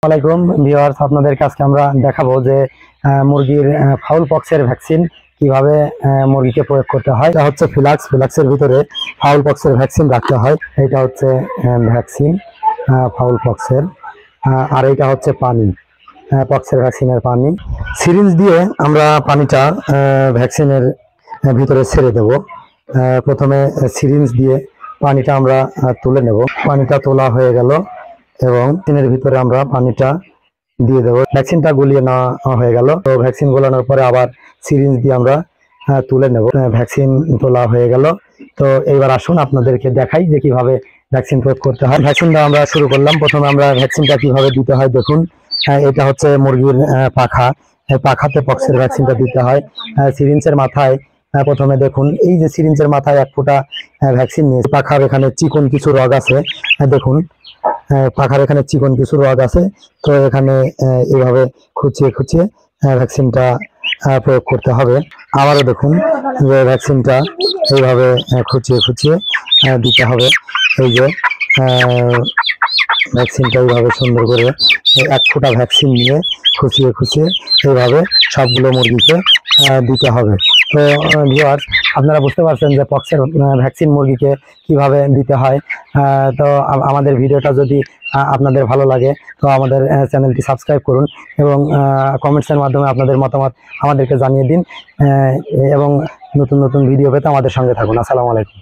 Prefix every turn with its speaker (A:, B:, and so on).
A: আসসালামাইকুম ভিউয়ার্স, আপনাদেরকে আজকে আমরা দেখাবো যে মুরগির ফাউল পক্সের ভ্যাকসিন কিভাবে মুরগিকে প্রয়োগ করতে হয়। এটা হচ্ছে ফিলাক্সের ভিতরে ফাউল পক্সের ভ্যাকসিন রাখতে হয়। এটা হচ্ছে ভ্যাকসিন ফাউল পক্সের, আর এটা হচ্ছে পানি, পক্সের ভ্যাকসিনের পানি। সিরিঞ্জ দিয়ে আমরা পানিটা ভ্যাকসিনের ভিতরে ছেড়ে দেব। প্রথমে সিরিঞ্জ দিয়ে পানিটা আমরা তুলে নেব। পানিটা তোলা হয়ে গেল এবং ভ্যাকসিনের ভিতরে আমরা পানিটা দিয়ে দেবো। ভ্যাকসিনটা গুলিয়ে নেওয়া হয়ে গেল। তো ভ্যাকসিন গোলানোর পরে আবার সিরিঞ্জ দিয়ে আমরা তুলে নেব। ভ্যাকসিন তোলা হয়ে গেল। তো এইবার আসুন আপনাদেরকে দেখাই যে কিভাবে ভ্যাকসিন প্রয়োগ করতে হয়। ভ্যাকসিনটা আমরা শুরু করলাম। প্রথমে আমরা ভ্যাকসিনটা কিভাবে দিতে হয় দেখুন। এটা হচ্ছে মুরগির পাখা। পাখাতে পক্সের ভ্যাকসিনটা দিতে হয়। সিরিঞ্জের মাথায় প্রথমে দেখুন, এই যে সিরিঞ্জের মাথায় 1 ফোঁটা ভ্যাকসিন নিয়ে পাখার এখানে চিকন কিছু রগ আছে। দেখুন, পাখার এখানে চিকন কিছু রগ আছে। তো এখানে এইভাবে খুঁচিয়ে ভ্যাকসিনটা প্রয়োগ করতে হবে। আবারও দেখুন যে ভ্যাকসিনটা এইভাবে খুঁচিয়ে দিতে হবে। এই যে ভ্যাকসিনটা এইভাবে সুন্দর করে 1 ফোঁটা ভ্যাকসিন নিয়ে খুঁচিয়ে এইভাবে সবগুলো মুরগিকে দিতে হবে। তো ভিউয়ার্স, আপনারা বুঝতে পারছেন যে পক্সের ভ্যাকসিন মুরগিকে কিভাবে দিতে হয়। তো আমাদের ভিডিওটা যদি আপনাদের ভালো লাগে তো আমাদের চ্যানেলটি সাবস্ক্রাইব করুন এবং কমেন্টসের মাধ্যমে আপনাদের মতামত আমাদেরকে জানিয়ে দিন এবং নতুন ভিডিও পেতে আমাদের সঙ্গে থাকুন। আসসালামু আলাইকুম।